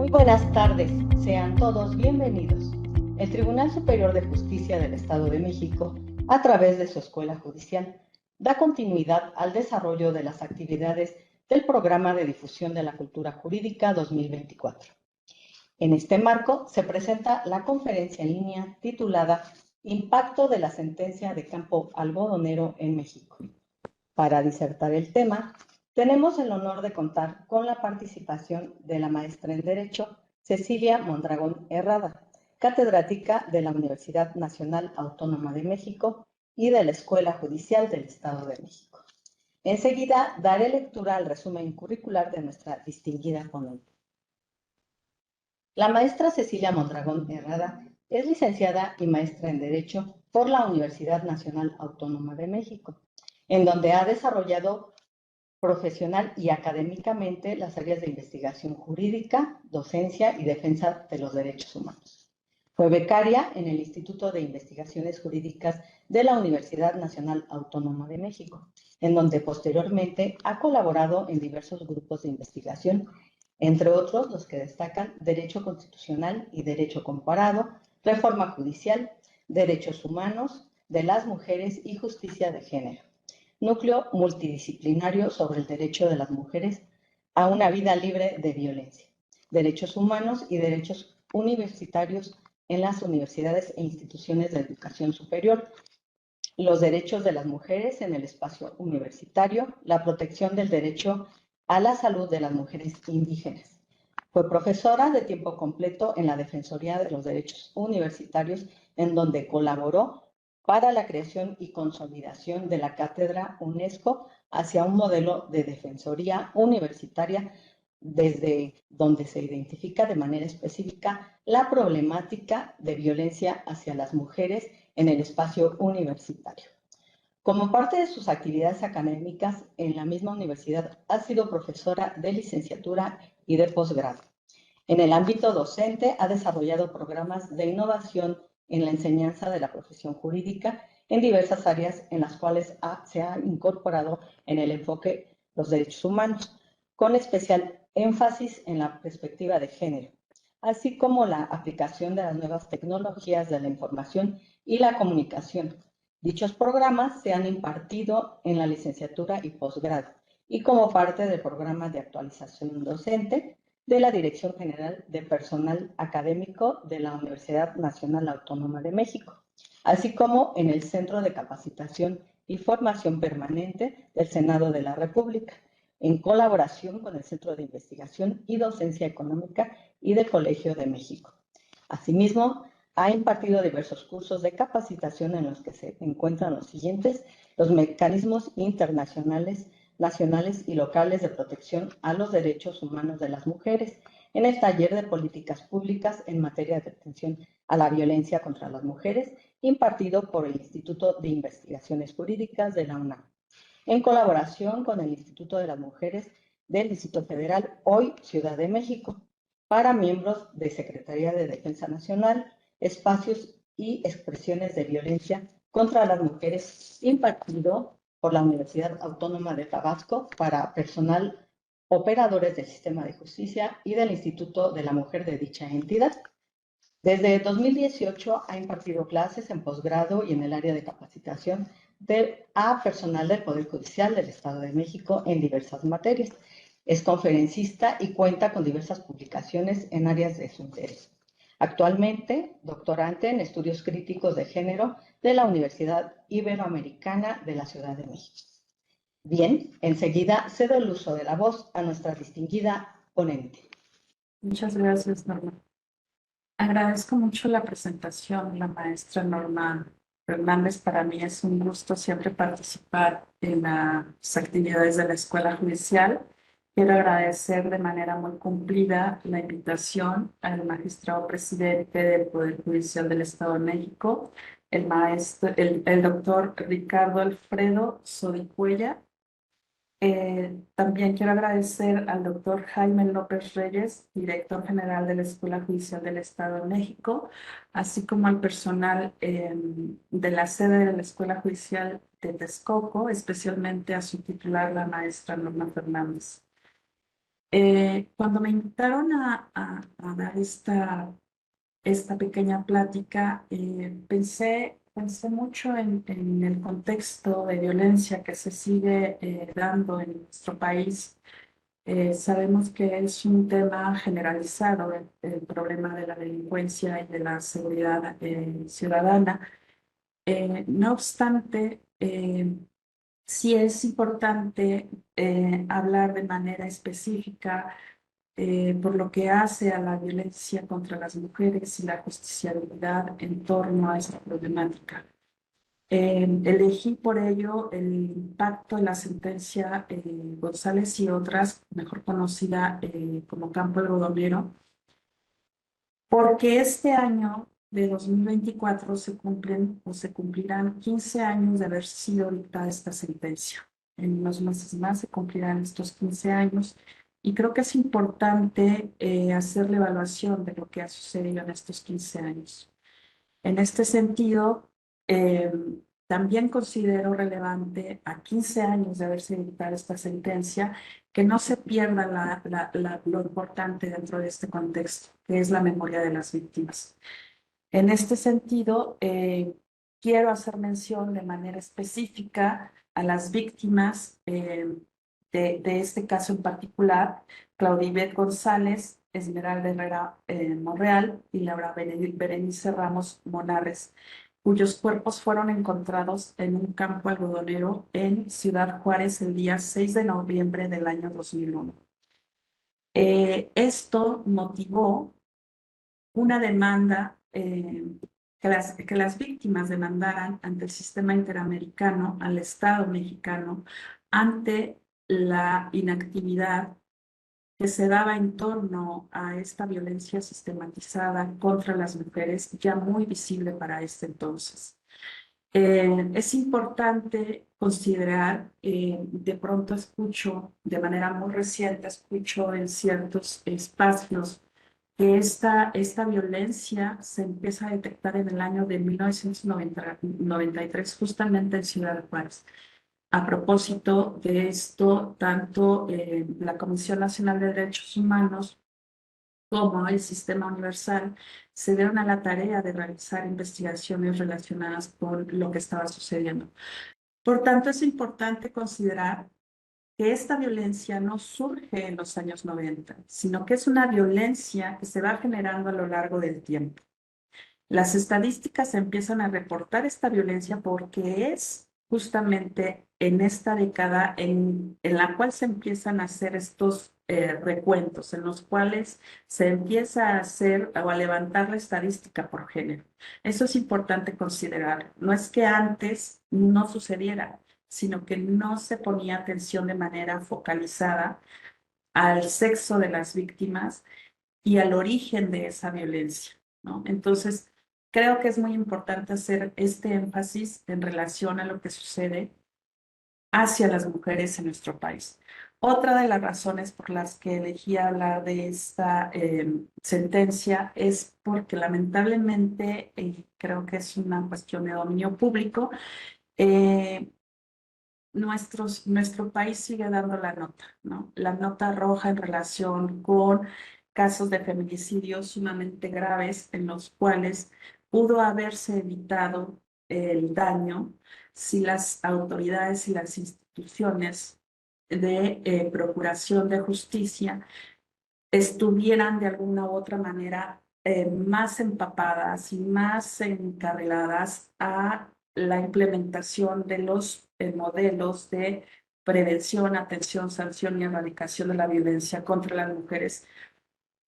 Muy buenas tardes, sean todos bienvenidos. El Tribunal Superior de Justicia del Estado de México, a través de su Escuela Judicial, da continuidad al desarrollo de las actividades del Programa de Difusión de la Cultura Jurídica 2024. En este marco se presenta la conferencia en línea titulada Impacto de la sentencia de Campo Algodonero en México. Para disertar el tema, tenemos el honor de contar con la participación de la maestra en Derecho, Cecilia Mondragón Herrada, catedrática de la Universidad Nacional Autónoma de México y de la Escuela Judicial del Estado de México. Enseguida daré lectura al resumen curricular de nuestra distinguida ponente. La maestra Cecilia Mondragón Herrada es licenciada y maestra en Derecho por la Universidad Nacional Autónoma de México, en donde ha desarrollado profesional y académicamente las áreas de investigación jurídica, docencia y defensa de los derechos humanos. Fue becaria en el Instituto de Investigaciones Jurídicas de la Universidad Nacional Autónoma de México, en donde posteriormente ha colaborado en diversos grupos de investigación, entre otros los que destacan Derecho Constitucional y Derecho Comparado, Reforma Judicial, Derechos Humanos, de las Mujeres y Justicia de Género. Núcleo multidisciplinario sobre el derecho de las mujeres a una vida libre de violencia, derechos humanos y derechos universitarios en las universidades e instituciones de educación superior, los derechos de las mujeres en el espacio universitario, la protección del derecho a la salud de las mujeres indígenas. Fue profesora de tiempo completo en la Defensoría de los Derechos Universitarios, en donde colaboró para la creación y consolidación de la Cátedra UNESCO hacia un modelo de defensoría universitaria desde donde se identifica de manera específica la problemática de violencia hacia las mujeres en el espacio universitario. Como parte de sus actividades académicas en la misma universidad, ha sido profesora de licenciatura y de posgrado. En el ámbito docente, ha desarrollado programas de innovación en la enseñanza de la profesión jurídica en diversas áreas en las cuales se ha incorporado en el enfoque los derechos humanos, con especial énfasis en la perspectiva de género, así como la aplicación de las nuevas tecnologías de la información y la comunicación. Dichos programas se han impartido en la licenciatura y posgrado, y como parte del programa de actualización docente de la Dirección General de Personal Académico de la Universidad Nacional Autónoma de México, así como en el Centro de Capacitación y Formación Permanente del Senado de la República, en colaboración con el Centro de Investigación y Docencia Económica y del Colegio de México. Asimismo, ha impartido diversos cursos de capacitación en los que se encuentran los siguientes: los mecanismos internacionales, nacionales y locales de protección a los derechos humanos de las mujeres, en el taller de políticas públicas en materia de atención a la violencia contra las mujeres, impartido por el Instituto de Investigaciones Jurídicas de la UNAM, en colaboración con el Instituto de las Mujeres del Distrito Federal, hoy Ciudad de México, para miembros de Secretaría de Defensa Nacional, espacios y expresiones de violencia contra las mujeres, impartido por la Universidad Autónoma de Tabasco para personal, operadores del sistema de justicia y del Instituto de la Mujer de dicha entidad. Desde 2018 ha impartido clases en posgrado y en el área de capacitación a personal del Poder Judicial del Estado de México en diversas materias. Es conferencista y cuenta con diversas publicaciones en áreas de su interés. Actualmente, doctorante en estudios críticos de género de la Universidad Iberoamericana de la Ciudad de México. Bien, enseguida cedo el uso de la voz a nuestra distinguida ponente. Muchas gracias, Norma. Agradezco mucho la presentación, la maestra Norma Fernández. Para mí es un gusto siempre participar en las actividades de la Escuela Judicial. Quiero agradecer de manera muy cumplida la invitación al magistrado presidente del Poder Judicial del Estado de México, el doctor Ricardo Alfredo Sodicuella. También quiero agradecer al doctor Jaime López Reyes, director general de la Escuela Judicial del Estado de México, así como al personal de la sede de la Escuela Judicial de Texcoco, especialmente a su titular, la maestra Norma Fernández. Cuando me invitaron a dar esta pequeña plática, pensé mucho en el contexto de violencia que se sigue dando en nuestro país. Sabemos que es un tema generalizado, el problema de la delincuencia y de la seguridad ciudadana. No obstante, sí es importante hablar de manera específica por lo que hace a la violencia contra las mujeres y la justiciabilidad en torno a esta problemática. Elegí por ello el impacto de la sentencia González y otras, mejor conocida como Campo Algodonero, porque este año de 2024 se cumplen o se cumplirán 15 años de haber sido dictada esta sentencia. En unos meses más se cumplirán estos 15 años y creo que es importante hacer la evaluación de lo que ha sucedido en estos 15 años. En este sentido, eh, también considero relevante a 15 años de haberse dictado esta sentencia que no se pierda lo importante dentro de este contexto, que es la memoria de las víctimas. En este sentido, quiero hacer mención de manera específica a las víctimas de este caso en particular, Claudibet González, Esmeralda Herrera Monreal y Laura Berenice Ramos Monarres, cuyos cuerpos fueron encontrados en un campo algodonero en Ciudad Juárez el día 6 de noviembre del año 2001. Esto motivó una demanda que las víctimas demandaran ante el sistema interamericano, al Estado mexicano, ante la inactividad que se daba en torno a esta violencia sistematizada contra las mujeres, ya muy visible para este entonces. Es importante considerar, de pronto escucho, de manera muy reciente, escucho en ciertos espacios que esta violencia se empieza a detectar en el año de 1993, justamente en Ciudad Juárez. A propósito de esto, tanto la Comisión Nacional de Derechos Humanos como el Sistema Universal se dieron a la tarea de realizar investigaciones relacionadas con lo que estaba sucediendo. Por tanto, es importante considerar que esta violencia no surge en los años 90, sino que es una violencia que se va generando a lo largo del tiempo. Las estadísticas empiezan a reportar esta violencia porque es justamente en esta década en la cual se empiezan a hacer estos recuentos, en los cuales se empieza a hacer o a levantar la estadística por género. Eso es importante considerar. No es que antes no sucediera, sino que no se ponía atención de manera focalizada al sexo de las víctimas y al origen de esa violencia, ¿no? Entonces, creo que es muy importante hacer este énfasis en relación a lo que sucede hacia las mujeres en nuestro país. Otra de las razones por las que elegí hablar de esta sentencia es porque lamentablemente creo que es una cuestión de dominio público. eh, Nuestro país sigue dando la nota, ¿no? La nota roja en relación con casos de feminicidio sumamente graves en los cuales pudo haberse evitado el daño si las autoridades y las instituciones de procuración de justicia estuvieran de alguna u otra manera más empapadas y más encarriladas a la implementación de los modelos de prevención, atención, sanción y erradicación de la violencia contra las mujeres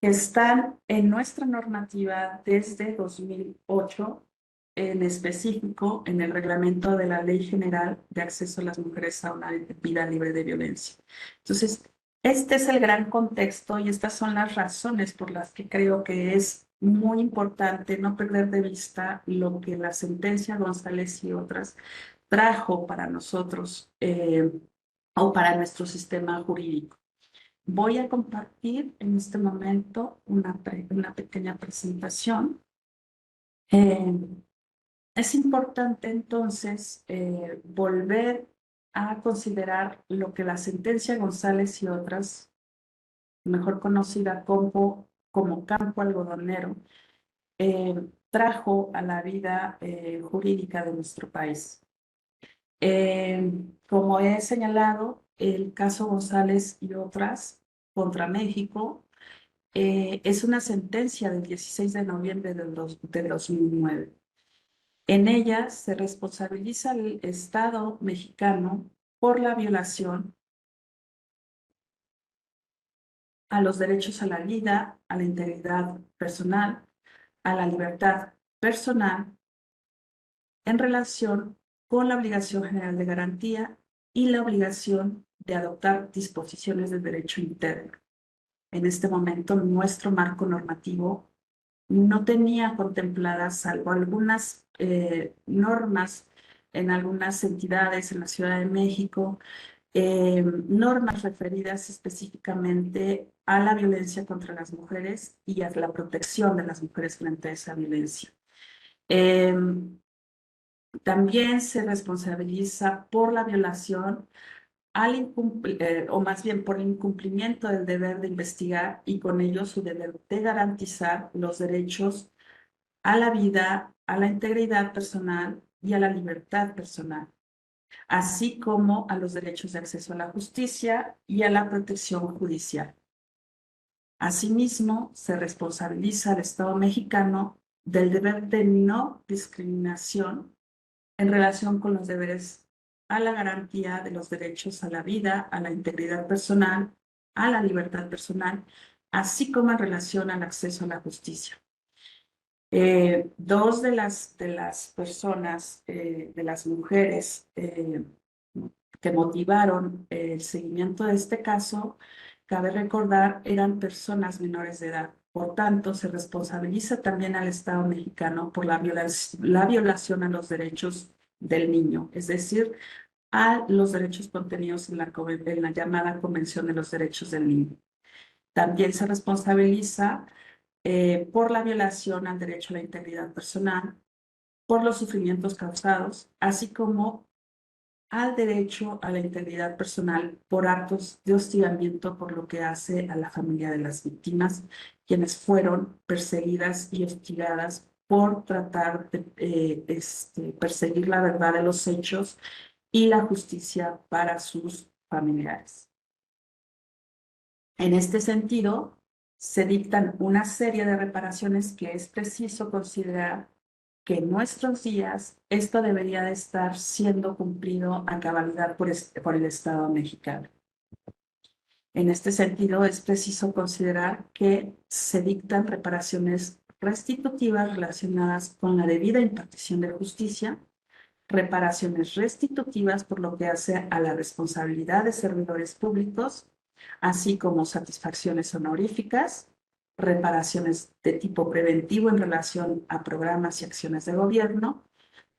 que están en nuestra normativa desde 2008, en específico en el reglamento de la Ley General de Acceso a las Mujeres a una vida libre de violencia. Entonces, este es el gran contexto y estas son las razones por las que creo que es muy importante no perder de vista lo que la sentencia González y otras trajo para nosotros o para nuestro sistema jurídico. Voy a compartir en este momento una pequeña presentación. Eh, es importante entonces volver a considerar lo que la sentencia González y otras mejor conocida como campo algodonero, trajo a la vida jurídica de nuestro país. Como he señalado, el caso González y otras contra México es una sentencia del 16 de noviembre del 2009. En ella se responsabiliza al Estado mexicano por la violación a los derechos a la vida, a la integridad personal, a la libertad personal en relación con la obligación general de garantía y la obligación de adoptar disposiciones de derecho interno. En este momento, nuestro marco normativo no tenía contempladas, salvo algunas normas en algunas entidades en la Ciudad de México, normas referidas específicamente a la violencia contra las mujeres y a la protección de las mujeres frente a esa violencia. También se responsabiliza por la violación o más bien por el incumplimiento del deber de investigar y con ello su deber de garantizar los derechos a la vida, a la integridad personal y a la libertad personal, así como a los derechos de acceso a la justicia y a la protección judicial. Asimismo, se responsabiliza al Estado mexicano del deber de no discriminación en relación con los deberes a la garantía de los derechos a la vida, a la integridad personal, a la libertad personal, así como en relación al acceso a la justicia. Dos de las personas, de las mujeres que motivaron el seguimiento de este caso, cabe recordar, eran personas menores de edad. Por tanto, se responsabiliza también al Estado mexicano por la violación a los derechos del niño, es decir, a los derechos contenidos en la llamada Convención de los Derechos del Niño. También se responsabiliza por la violación al derecho a la integridad personal, por los sufrimientos causados, así como al derecho a la integridad personal por actos de hostigamiento por lo que hace a la familia de las víctimas, quienes fueron perseguidas y hostigadas por tratar de perseguir la verdad de los hechos y la justicia para sus familiares. En este sentido, se dictan una serie de reparaciones que es preciso considerar que en nuestros días esto debería de estar siendo cumplido a cabalidad por el Estado mexicano. En este sentido, es preciso considerar que se dictan reparaciones restitutivas relacionadas con la debida impartición de justicia, reparaciones restitutivas por lo que hace a la responsabilidad de servidores públicos, así como satisfacciones honoríficas, reparaciones de tipo preventivo en relación a programas y acciones de gobierno,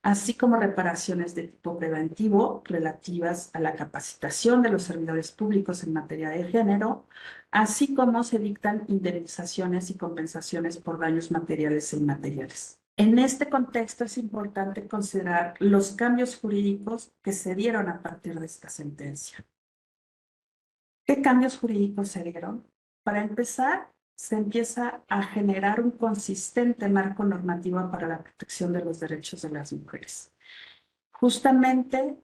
así como reparaciones de tipo preventivo relativas a la capacitación de los servidores públicos en materia de género, así como se dictan indemnizaciones y compensaciones por daños materiales e inmateriales. En este contexto es importante considerar los cambios jurídicos que se dieron a partir de esta sentencia. ¿Qué cambios jurídicos se dieron? Para empezar, se empieza a generar un consistente marco normativo para la protección de los derechos de las mujeres. Justamente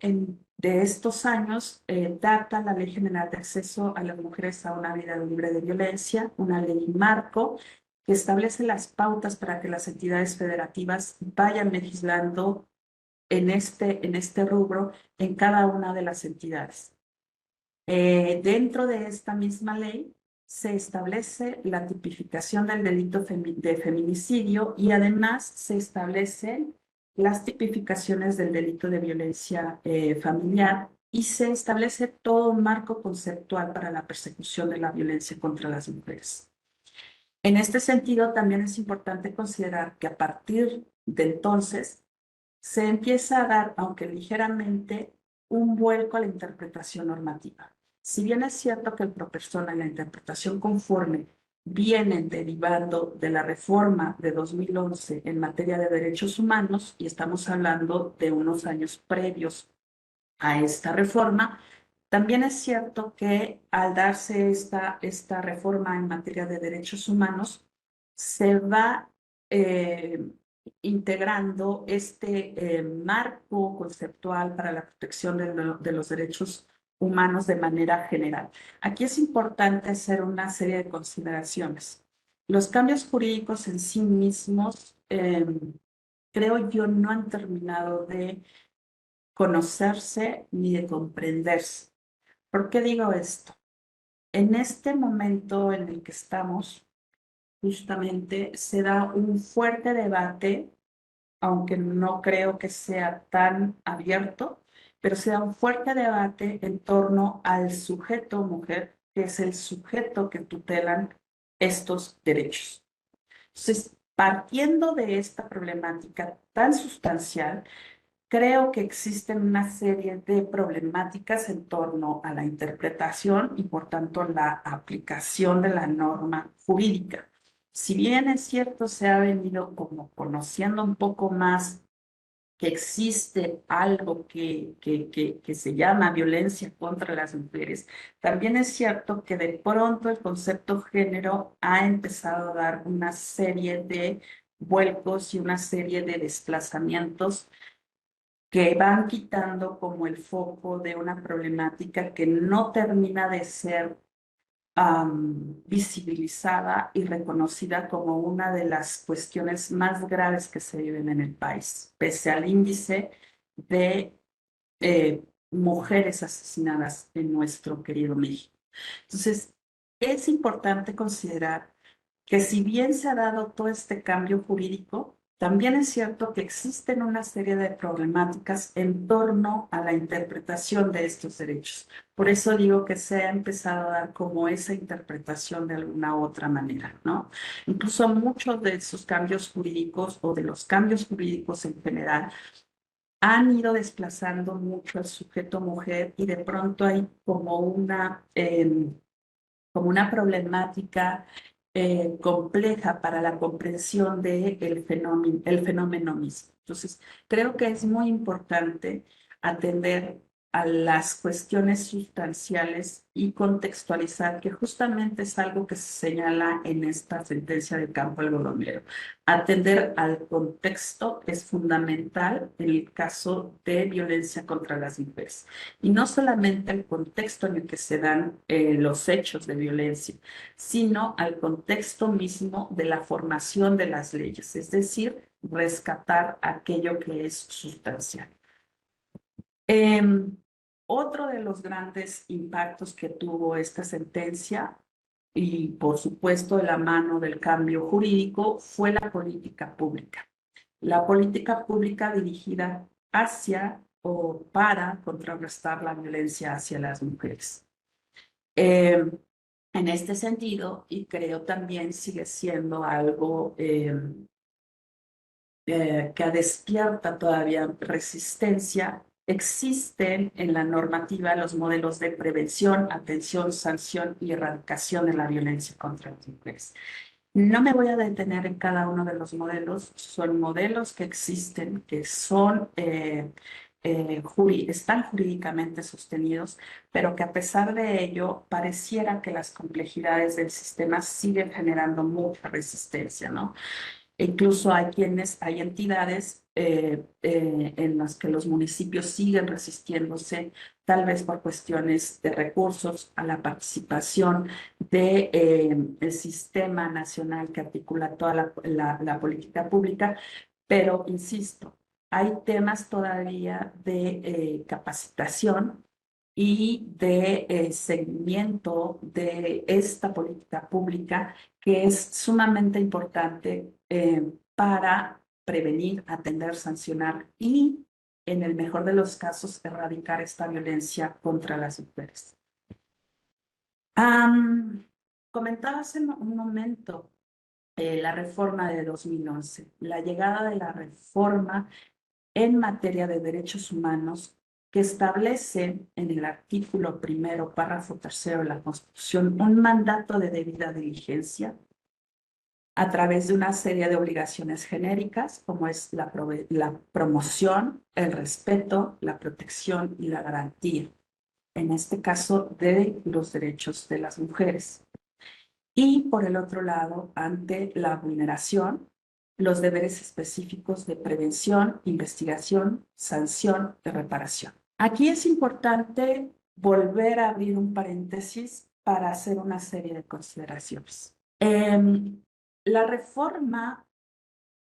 de estos años data la Ley General de Acceso a las Mujeres a una Vida Libre de Violencia, una ley marco que establece las pautas para que las entidades federativas vayan legislando en este rubro en cada una de las entidades. Dentro de esta misma ley se establece la tipificación del delito de feminicidio y además se establecen las tipificaciones del delito de violencia familiar y se establece todo un marco conceptual para la persecución de la violencia contra las mujeres. En este sentido, también es importante considerar que a partir de entonces se empieza a dar, aunque ligeramente, un vuelco a la interpretación normativa. Si bien es cierto que el pro persona y la interpretación conforme vienen derivando de la reforma de 2011 en materia de derechos humanos, y estamos hablando de unos años previos a esta reforma, También es cierto que al darse esta reforma en materia de derechos humanos, se va eh, integrando este marco conceptual para la protección de los derechos humanos de manera general. Aquí es importante hacer una serie de consideraciones. Los cambios jurídicos en sí mismos, creo yo, no han terminado de conocerse ni de comprenderse. ¿Por qué digo esto? En este momento en el que estamos, justamente se da un fuerte debate, aunque no creo que sea tan abierto, pero se da un fuerte debate en torno al sujeto mujer, que es el sujeto que tutelan estos derechos. Entonces, partiendo de esta problemática tan sustancial, creo que existen una serie de problemáticas en torno a la interpretación y, por tanto, la aplicación de la norma jurídica. Si bien es cierto, se ha venido como conociendo un poco más que existe algo que se llama violencia contra las mujeres, también es cierto que de pronto el concepto género ha empezado a dar una serie de vuelcos y una serie de desplazamientos que van quitando como el foco de una problemática que no termina de ser visibilizada y reconocida como una de las cuestiones más graves que se viven en el país, pese al índice de mujeres asesinadas en nuestro querido México. Entonces, es importante considerar que si bien se ha dado todo este cambio jurídico, también es cierto que existen una serie de problemáticas en torno a la interpretación de estos derechos. Por eso digo que se ha empezado a dar como esa interpretación de alguna u otra manera, ¿no? Incluso muchos de esos cambios jurídicos o de los cambios jurídicos en general han ido desplazando mucho al sujeto mujer y de pronto hay como una problemática compleja para la comprensión del el fenómeno mismo. Entonces, creo que es muy importante atender a las cuestiones sustanciales y contextualizar, que justamente es algo que se señala en esta sentencia de Campo Algodonero. Atender al contexto es fundamental en el caso de violencia contra las mujeres. Y no solamente al contexto en el que se dan los hechos de violencia, sino al contexto mismo de la formación de las leyes, es decir, rescatar aquello que es sustancial. Otro de los grandes impactos que tuvo esta sentencia, y por supuesto de la mano del cambio jurídico, fue la política pública. La política pública dirigida hacia o para contrarrestar la violencia hacia las mujeres. En este sentido, y creo también sigue siendo algo que despierta todavía resistencia, existen en la normativa los modelos de prevención, atención, sanción y erradicación de la violencia contra las mujeres. No me voy a detener en cada uno de los modelos, son modelos que existen, que son, están jurídicamente sostenidos, pero que a pesar de ello pareciera que las complejidades del sistema siguen generando mucha resistencia, ¿no? Incluso hay entidades en las que los municipios siguen resistiéndose, tal vez por cuestiones de recursos, a la participación de, el sistema nacional que articula toda la política pública, pero insisto, hay temas todavía de capacitación y de seguimiento de esta política pública que es sumamente importante para prevenir, atender, sancionar y, en el mejor de los casos, erradicar esta violencia contra las mujeres. Comentaba hace un momento la reforma de 2011, la llegada de la reforma en materia de derechos humanos que establece en el artículo primero, párrafo tercero de la Constitución, un mandato de debida diligencia a través de una serie de obligaciones genéricas, como es la promoción, el respeto, la protección y la garantía. en este caso de los derechos de las mujeres. Y por el otro lado, ante la vulneración, los deberes específicos de prevención, investigación, sanción y reparación. Aquí es importante volver a abrir un paréntesis para hacer una serie de consideraciones. La reforma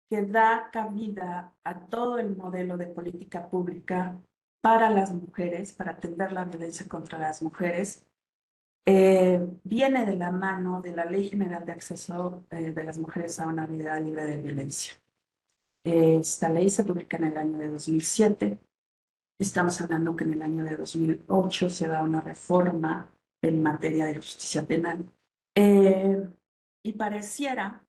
que da cabida a todo el modelo de política pública para las mujeres, para atender la violencia contra las mujeres, viene de la mano de la Ley General de Acceso de las Mujeres a una Vida Libre de Violencia. Esta ley se publica en el año de 2007. Estamos hablando que en el año de 2008 se da una reforma en materia de justicia penal. Y pareciera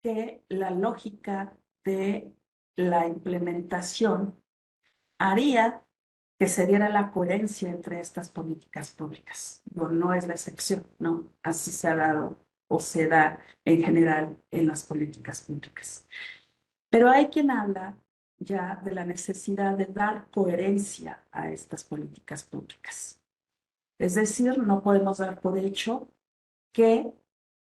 que la lógica de la implementación haría que se diera la coherencia entre estas políticas públicas. No es la excepción, ¿no? Así se ha dado o se da en general en las políticas públicas. Pero hay quien habla ya de la necesidad de dar coherencia a estas políticas públicas. Es decir, no podemos dar por hecho que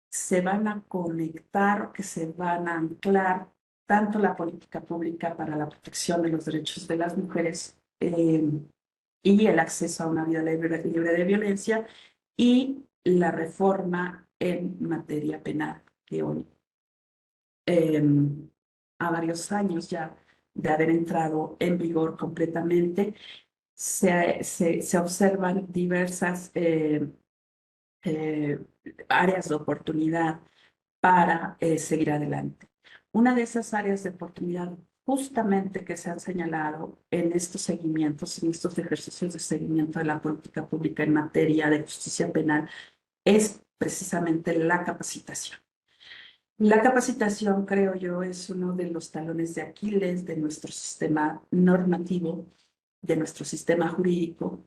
se van a conectar, que se van a anclar tanto la política pública para la protección de los derechos de las mujeres y el acceso a una vida libre de violencia y la reforma en materia penal, que hoy, a varios años ya de haber entrado en vigor completamente, se observan diversas áreas de oportunidad para seguir adelante. Una de esas áreas de oportunidad justamente que se han señalado en estos seguimientos, en estos ejercicios de seguimiento de la política pública en materia de justicia penal, es precisamente la capacitación. La capacitación, creo yo, es uno de los talones de Aquiles de nuestro sistema normativo, de nuestro sistema jurídico,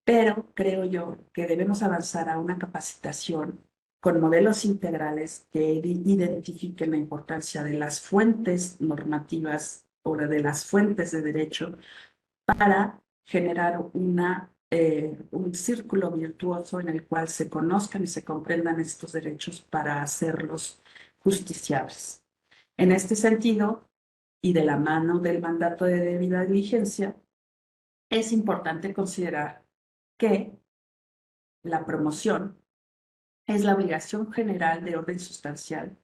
pero creo yo que debemos avanzar a una capacitación con modelos integrales que identifiquen la importancia de las fuentes normativas o de las fuentes de derecho para generar un círculo virtuoso en el cual se conozcan y se comprendan estos derechos para hacerlos justiciables. En este sentido, y de la mano del mandato de debida diligencia, es importante considerar que la promoción es la obligación general de orden sustancial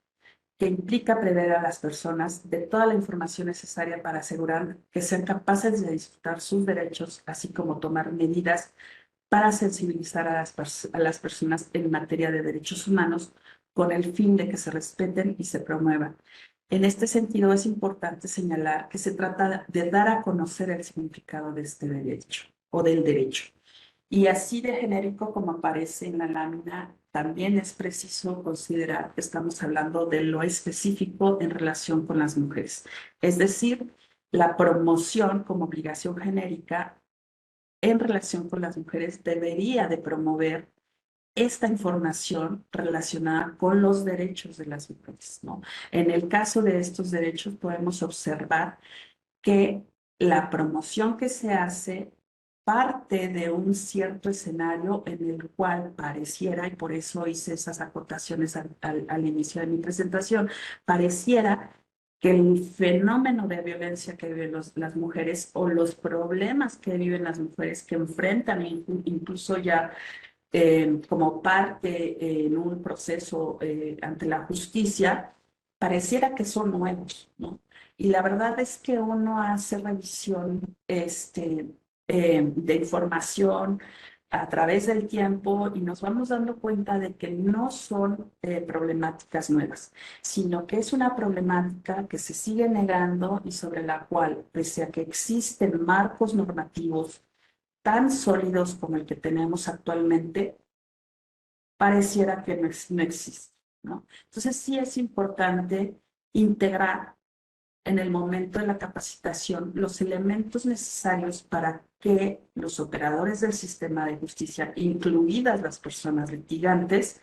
que implica prever a las personas de toda la información necesaria para asegurar que sean capaces de disfrutar sus derechos, así como tomar medidas para sensibilizar a las personas en materia de derechos humanos con el fin de que se respeten y se promuevan. En este sentido, es importante señalar que se trata de dar a conocer el significado de este derecho o del derecho. Y así de genérico como aparece en la lámina, también es preciso considerar que estamos hablando de lo específico en relación con las mujeres. Es decir, la promoción como obligación genérica en relación con las mujeres debería de promover esta información relacionada con los derechos de las mujeres, ¿no? En el caso de estos derechos podemos observar que la promoción que se hace parte de un cierto escenario en el cual pareciera, y por eso hice esas acotaciones al inicio de mi presentación, pareciera que el fenómeno de violencia que viven las mujeres o los problemas que viven las mujeres que enfrentan incluso ya como parte en un proceso ante la justicia, pareciera que son nuevos, ¿no? Y la verdad es que uno hace revisión de información a través del tiempo y nos vamos dando cuenta de que no son problemáticas nuevas, sino que es una problemática que se sigue negando y sobre la cual, pese a que existen marcos normativos tan sólidos como el que tenemos actualmente, pareciera que no existe, ¿no? Entonces sí es importante integrar en el momento de la capacitación los elementos necesarios para que los operadores del sistema de justicia, incluidas las personas litigantes,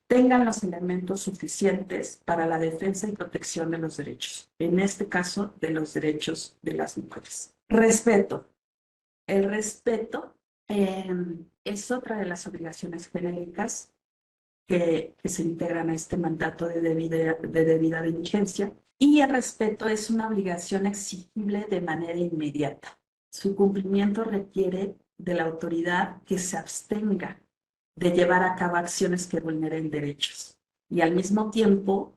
tengan los elementos suficientes para la defensa y protección de los derechos, en este caso de los derechos de las mujeres. Respeto. El respeto es otra de las obligaciones genéricas que se integran a este mandato de debida diligencia. Y el respeto es una obligación exigible de manera inmediata. Su cumplimiento requiere de la autoridad que se abstenga de llevar a cabo acciones que vulneren derechos y al mismo tiempo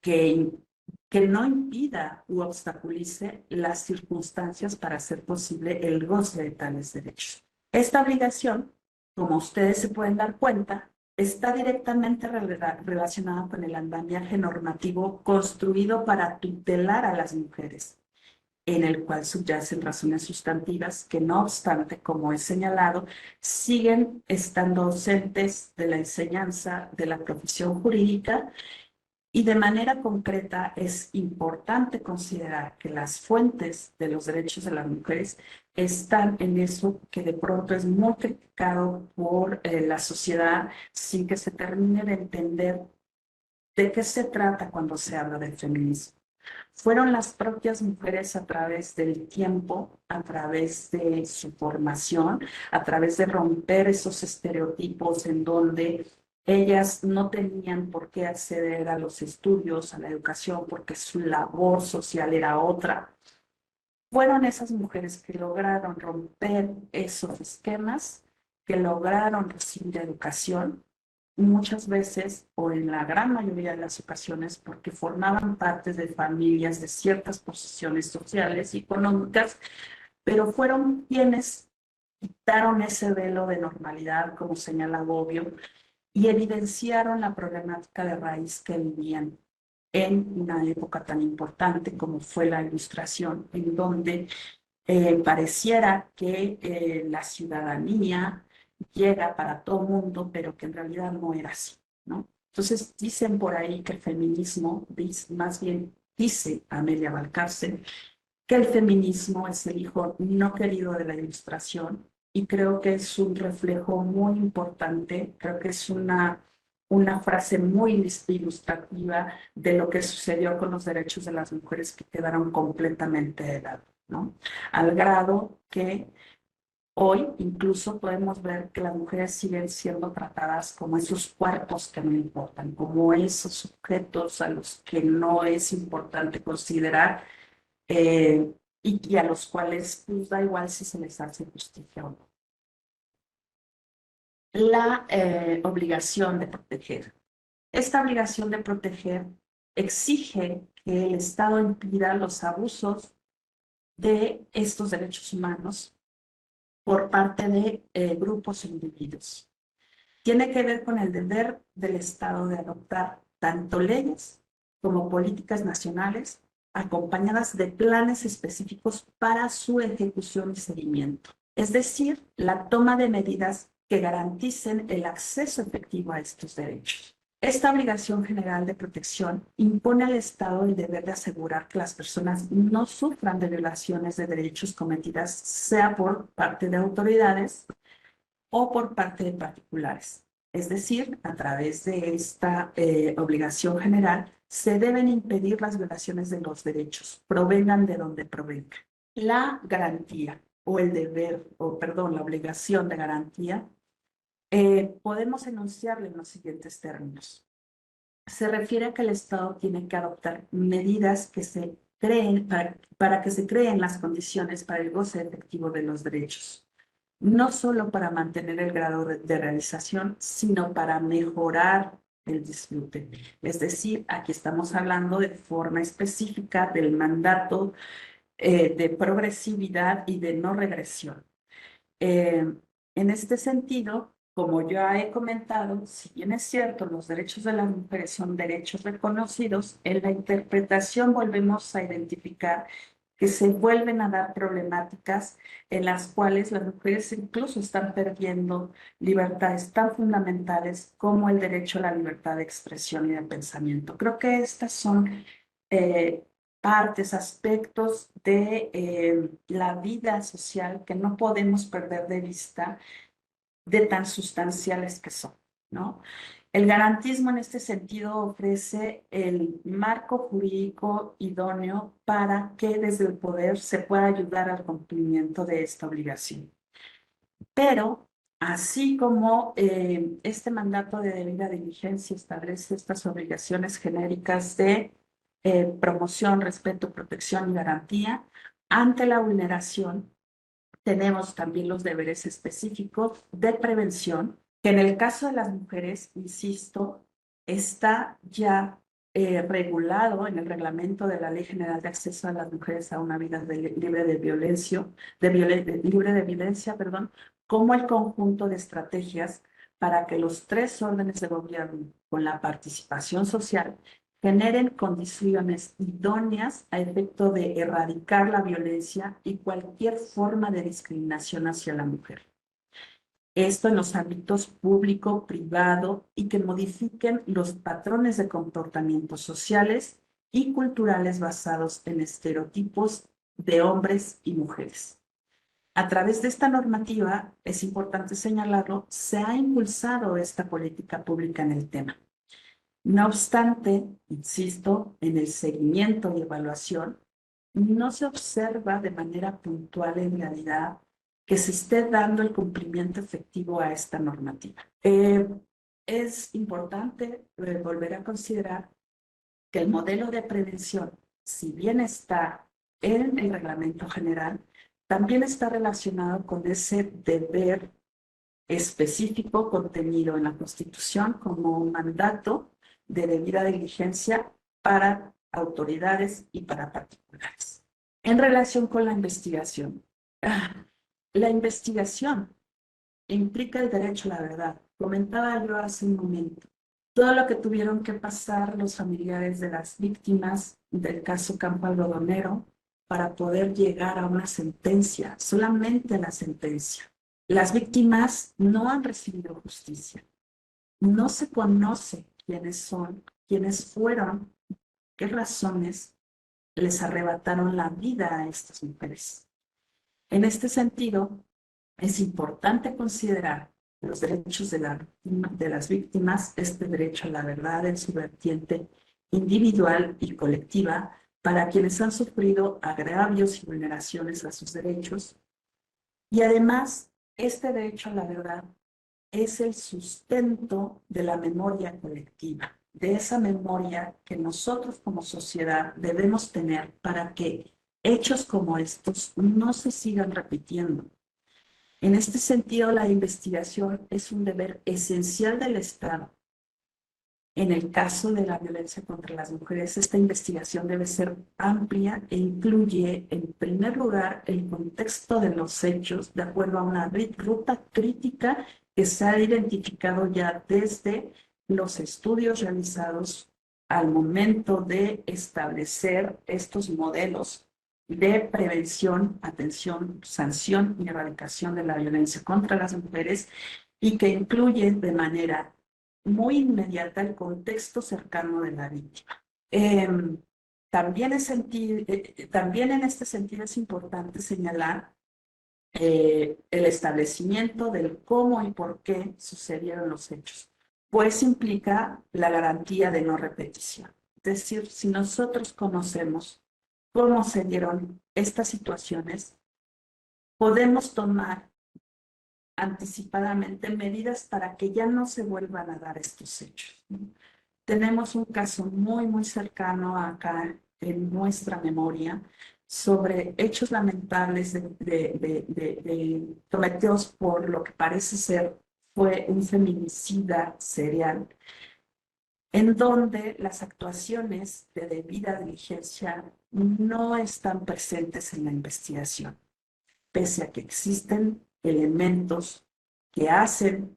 que, que no impida u obstaculice las circunstancias para hacer posible el goce de tales derechos. Esta obligación, como ustedes se pueden dar cuenta, está directamente relacionada con el andamiaje normativo construido para tutelar a las mujeres, en el cual subyacen razones sustantivas que, no obstante, como he señalado, siguen estando ausentes de la enseñanza de la profesión jurídica. Y de manera concreta es importante considerar que las fuentes de los derechos de las mujeres están en eso que de pronto es muy criticado por la sociedad sin que se termine de entender de qué se trata cuando se habla del feminismo. Fueron las propias mujeres a través del tiempo, a través de su formación, a través de romper esos estereotipos en donde ellas no tenían por qué acceder a los estudios, a la educación, porque su labor social era otra. Fueron esas mujeres que lograron romper esos esquemas, que lograron recibir educación, muchas veces o en la gran mayoría de las ocasiones porque formaban parte de familias de ciertas posiciones sociales y económicas, pero fueron quienes quitaron ese velo de normalidad, como señala Bobbio, y evidenciaron la problemática de raíz que vivían en una época tan importante como fue la Ilustración, en donde pareciera que la ciudadanía llega para todo mundo, pero que en realidad no era así, ¿no? Entonces dicen por ahí que el feminismo, más bien dice Amelia Valcárcel, que el feminismo es el hijo no querido de la Ilustración y creo que es un reflejo muy importante, creo que es una frase muy ilustrativa de lo que sucedió con los derechos de las mujeres que quedaron completamente de lado, ¿no? Al grado que hoy incluso podemos ver que las mujeres siguen siendo tratadas como esos cuerpos que no importan, como esos sujetos a los que no es importante considerar y a los cuales pues, da igual si se les hace justicia o no. La obligación de proteger. Esta obligación de proteger exige que el Estado impida los abusos de estos derechos humanos por parte de grupos e individuos. Tiene que ver con el deber del Estado de adoptar tanto leyes como políticas nacionales acompañadas de planes específicos para su ejecución y seguimiento. Es decir, la toma de medidas que garanticen el acceso efectivo a estos derechos. Esta obligación general de protección impone al Estado el deber de asegurar que las personas no sufran de violaciones de derechos cometidas, sea por parte de autoridades o por parte de particulares. Es decir, a través de esta obligación general, se deben impedir las violaciones de los derechos, provengan de donde provengan. La garantía o el deber, o perdón, la obligación de garantía, podemos enunciarle en los siguientes términos. Se refiere a que el Estado tiene que adoptar medidas que se creen para que se creen las condiciones para el goce efectivo de los derechos, no solo para mantener el grado de realización, sino para mejorar el disfrute. Es decir, aquí estamos hablando de forma específica del mandato de progresividad y de no regresión. En este sentido, como ya he comentado, si bien es cierto, los derechos de las mujeres son derechos reconocidos, en la interpretación volvemos a identificar que se vuelven a dar problemáticas en las cuales las mujeres incluso están perdiendo libertades tan fundamentales como el derecho a la libertad de expresión y de pensamiento. Creo que estas son eh, partes, aspectos de la vida social que no podemos perder de vista de tan sustanciales que son, ¿no? El garantismo en este sentido ofrece el marco jurídico idóneo para que desde el poder se pueda ayudar al cumplimiento de esta obligación. Pero Así como este mandato de debida diligencia establece estas obligaciones genéricas de promoción, respeto, protección y garantía, ante la vulneración tenemos también los deberes específicos de prevención, que en el caso de las mujeres, insisto, está ya regulado en el reglamento de la Ley General de Acceso a las Mujeres a una vida libre de violencia, libre de violencia, perdón, como el conjunto de estrategias para que los tres órdenes de gobierno, con la participación social, generen condiciones idóneas a efecto de erradicar la violencia y cualquier forma de discriminación hacia la mujer. Esto en los ámbitos público, privado y que modifiquen los patrones de comportamientos sociales y culturales basados en estereotipos de hombres y mujeres. A través de esta normativa, es importante señalarlo, se ha impulsado esta política pública en el tema. No obstante, insisto, en el seguimiento y evaluación, no se observa de manera puntual en realidad que se esté dando el cumplimiento efectivo a esta normativa. Es importante volver a considerar que el modelo de prevención, si bien está en el reglamento general, también está relacionado con ese deber específico contenido en la Constitución como un mandato de debida diligencia para autoridades y para particulares. En relación con la investigación implica el derecho a la verdad. Comentaba yo hace un momento, todo lo que tuvieron que pasar los familiares de las víctimas del caso Campo Algodonero para poder llegar a una sentencia, solamente la sentencia. Las víctimas no han recibido justicia. No se conoce quiénes son, quiénes fueron, qué razones les arrebataron la vida a estas mujeres. En este sentido, es importante considerar los derechos de las víctimas, este derecho a la verdad en su vertiente individual y colectiva para quienes han sufrido agravios y vulneraciones a sus derechos. Y además, este derecho a la verdad es el sustento de la memoria colectiva, de esa memoria que nosotros como sociedad debemos tener para que hechos como estos no se sigan repitiendo. En este sentido, la investigación es un deber esencial del Estado. En el caso de la violencia contra las mujeres, esta investigación debe ser amplia e incluye, en primer lugar, el contexto de los hechos de acuerdo a una ruta crítica que se ha identificado ya desde los estudios realizados al momento de establecer estos modelos de prevención, atención, sanción y erradicación de la violencia contra las mujeres y que incluyen de manera muy inmediata el contexto cercano de la víctima. También en este sentido es importante señalar el establecimiento del cómo y por qué sucedieron los hechos, pues implica la garantía de no repetición. Es decir, si nosotros conocemos cómo se dieron estas situaciones, podemos tomar anticipadamente medidas para que ya no se vuelvan a dar estos hechos. Tenemos un caso muy cercano acá en nuestra memoria sobre hechos lamentables cometidos por lo que parece ser fue un feminicida serial, en donde las actuaciones de debida diligencia no están presentes en la investigación, pese a que existen elementos que hacen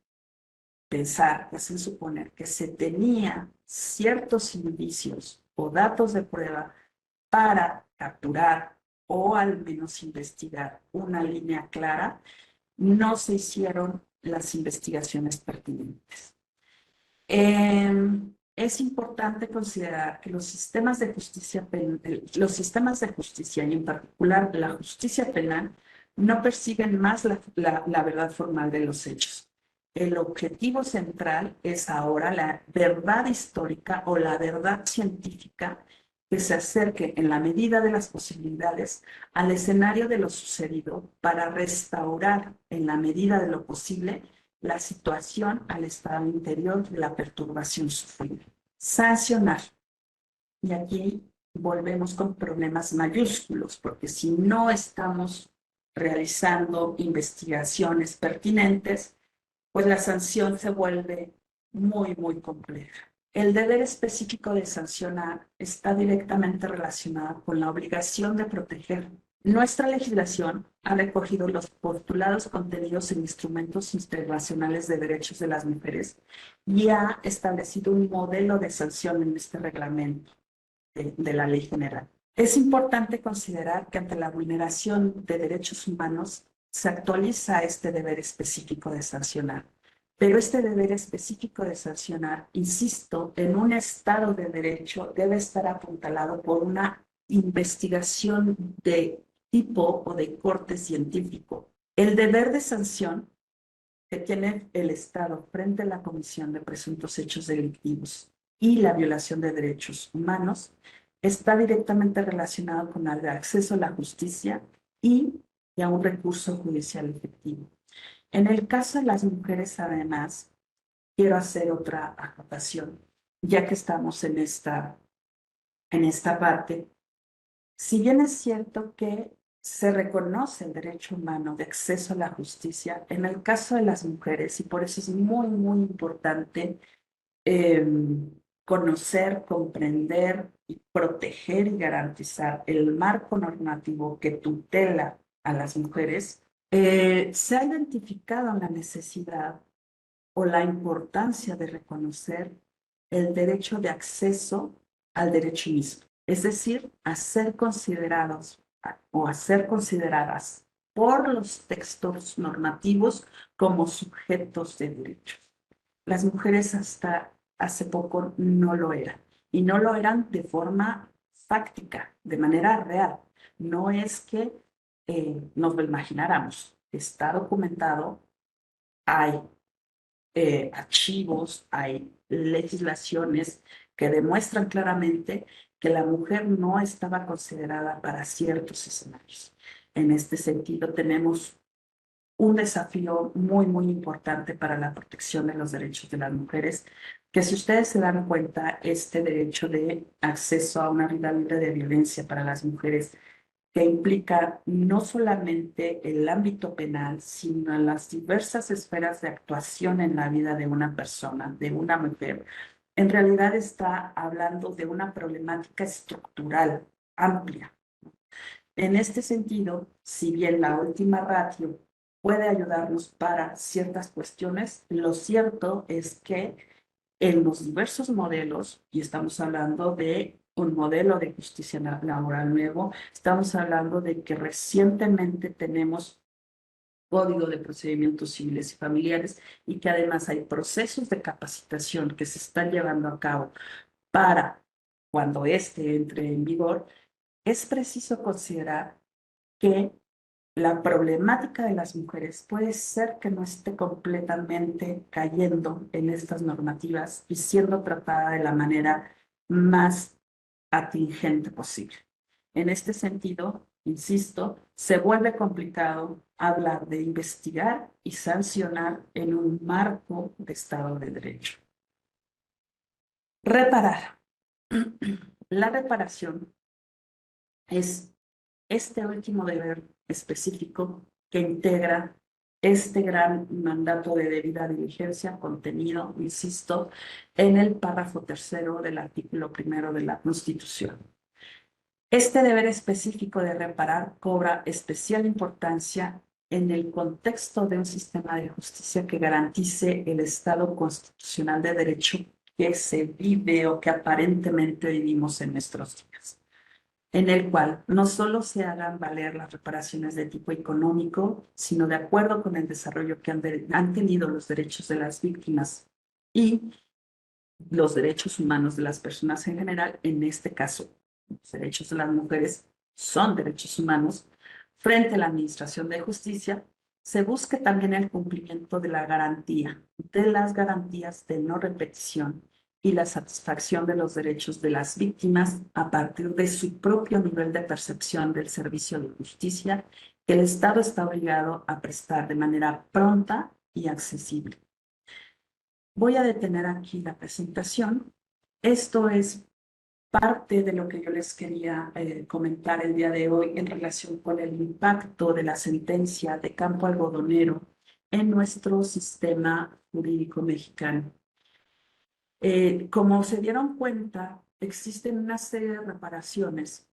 pensar, que hacen suponer que se tenía ciertos indicios o datos de prueba para capturar o al menos investigar una línea clara, no se hicieron las investigaciones pertinentes. Es importante considerar que los sistemas de justicia y en particular la justicia penal no persiguen más la verdad formal de los hechos. El objetivo central es ahora la verdad histórica o la verdad científica que se acerque en la medida de las posibilidades al escenario de lo sucedido para restaurar en la medida de lo posible la situación al estado interior de la perturbación sufrida. Sancionar. Y aquí volvemos con problemas mayúsculos, porque si no estamos realizando investigaciones pertinentes, pues la sanción se vuelve muy, muy compleja. El deber específico de sancionar está directamente relacionado con la obligación de proteger. Nuestra legislación ha recogido los postulados contenidos en instrumentos internacionales de derechos de las mujeres y ha establecido un modelo de sanción en este reglamento de la ley general. Es importante considerar que ante la vulneración de derechos humanos se actualiza este deber específico de sancionar. Pero este deber específico de sancionar, insisto, en un Estado de Derecho debe estar apuntalado por una investigación de tipo o de corte científico. El deber de sanción que tiene el Estado frente a la comisión de presuntos hechos delictivos y la violación de derechos humanos está directamente relacionado con el acceso a la justicia y a un recurso judicial efectivo. En el caso de las mujeres, además, quiero hacer otra acotación, ya que estamos en esta parte. Si bien es cierto que se reconoce el derecho humano de acceso a la justicia, en el caso de las mujeres, y por eso es muy, muy importante eh, conocer, comprender y proteger y garantizar el marco normativo que tutela a las mujeres, se ha identificado la necesidad o la importancia de reconocer el derecho de acceso al derecho mismo, es decir, a ser considerados o a ser consideradas por los textos normativos como sujetos de derechos. Las mujeres hasta hace poco no lo eran, y no lo eran de forma fáctica, de manera real. No es que nos lo imagináramos, está documentado, hay archivos, hay legislaciones que demuestran claramente que la mujer no estaba considerada para ciertos escenarios. En este sentido, tenemos un desafío muy, muy importante para la protección de los derechos de las mujeres, que si ustedes se dan cuenta, este derecho de acceso a una vida libre de violencia para las mujeres que implica no solamente el ámbito penal, sino las diversas esferas de actuación en la vida de una persona, de una mujer, en realidad está hablando de una problemática estructural amplia. En este sentido, si bien la última ratio puede ayudarnos para ciertas cuestiones, lo cierto es que en los diversos modelos, y estamos hablando de un modelo de justicia laboral nuevo, estamos hablando de que recientemente tenemos Código de Procedimientos Civiles y Familiares y que además hay procesos de capacitación que se están llevando a cabo para cuando éste entre en vigor, es preciso considerar que la problemática de las mujeres puede ser que no esté completamente cayendo en estas normativas y siendo tratada de la manera más atingente posible. En este sentido, insisto, se vuelve complicado hablar de investigar y sancionar en un marco de Estado de Derecho. Reparar. La reparación es este último deber específico que integra este gran mandato de debida diligencia contenido, insisto, en el párrafo tercero del artículo primero de la Constitución. Este deber específico de reparar cobra especial importancia en el contexto de un sistema de justicia que garantice el Estado constitucional de derecho que se vive o que aparentemente vivimos en nuestros días, en el cual no solo se hagan valer las reparaciones de tipo económico, sino de acuerdo con el desarrollo que han tenido los derechos de las víctimas y los derechos humanos de las personas en general, en este caso, los derechos de las mujeres son derechos humanos, frente a la Administración de Justicia, se busque también el cumplimiento de la garantía, de las garantías de no repetición y la satisfacción de los derechos de las víctimas a partir de su propio nivel de percepción del servicio de justicia que el Estado está obligado a prestar de manera pronta y accesible. Voy a detener aquí la presentación. Esto es parte de lo que yo les quería comentar el día de hoy en relación con el impacto de la sentencia de Campo Algodonero en nuestro sistema jurídico mexicano. Como se dieron cuenta, existen una serie de reparaciones,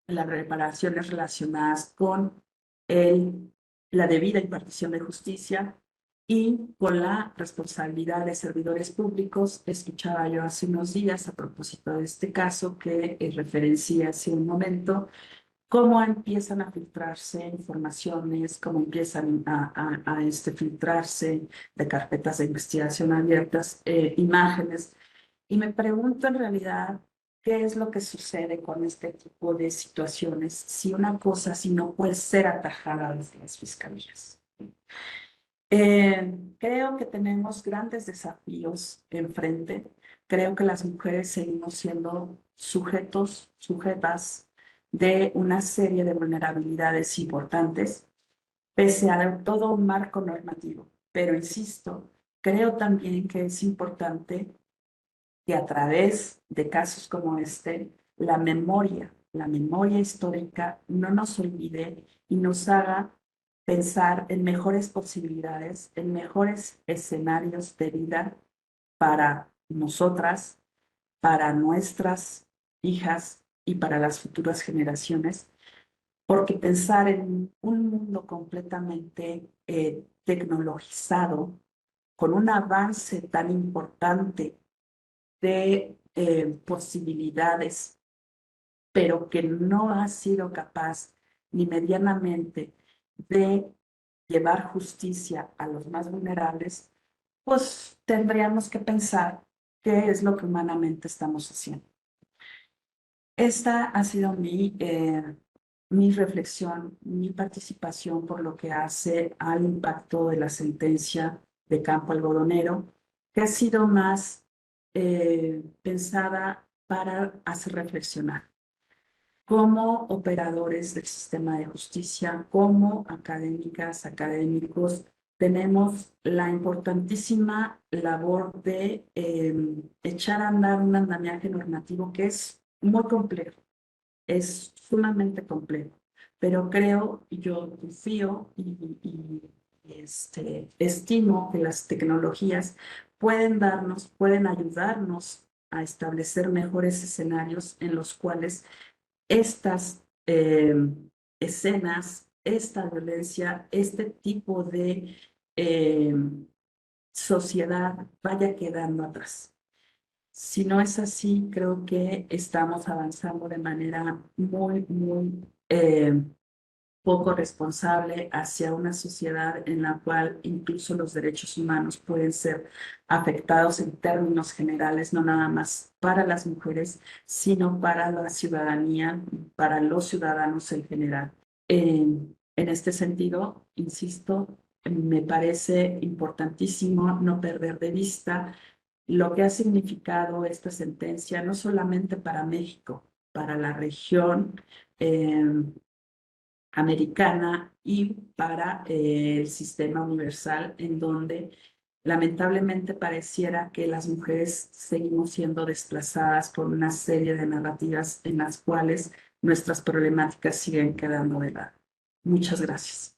las reparaciones relacionadas con la debida impartición de justicia y con la responsabilidad de servidores públicos. Escuchaba yo hace unos días a propósito de este caso que referencié hace un momento, cómo empiezan a filtrarse informaciones, cómo empiezan a filtrarse de carpetas de investigación abiertas, imágenes. Y me pregunto en realidad qué es lo que sucede con este tipo de situaciones si una cosa así no puede ser atajada desde las fiscalías. Creo que tenemos grandes desafíos enfrente. Creo que las mujeres seguimos siendo sujetas de una serie de vulnerabilidades importantes, pese a todo un marco normativo. Pero insisto, creo también que es importante que a través de casos como este, la memoria histórica no nos olvide y nos haga pensar en mejores posibilidades, en mejores escenarios de vida para nosotras, para nuestras hijas y para las futuras generaciones, porque pensar en un mundo completamente tecnologizado, con un avance tan importante de posibilidades, pero que no ha sido capaz ni medianamente de llevar justicia a los más vulnerables, pues tendríamos que pensar qué es lo que humanamente estamos haciendo. Esta ha sido mi reflexión, mi participación por lo que hace al impacto de la sentencia de Campo Algodonero, que ha sido más pensada para hacer reflexionar como operadores del sistema de justicia, como académicas, académicos. Tenemos la importantísima labor de echar a andar un andamiaje normativo que es muy complejo, es sumamente complejo, pero creo, yo confío estimo que las tecnologías pueden ayudarnos a establecer mejores escenarios en los cuales estas escenas, esta violencia, este tipo de eh, sociedad vaya quedando atrás. Si no es así, creo que estamos avanzando de manera muy poco responsable hacia una sociedad en la cual incluso los derechos humanos pueden ser afectados en términos generales, no nada más para las mujeres, sino para la ciudadanía, para los ciudadanos en general. En este sentido, insisto, me parece importantísimo no perder de vista lo que ha significado esta sentencia, no solamente para México, para la región americana y para el sistema universal, en donde lamentablemente pareciera que las mujeres seguimos siendo desplazadas por una serie de narrativas en las cuales nuestras problemáticas siguen quedando de lado. Muchas gracias.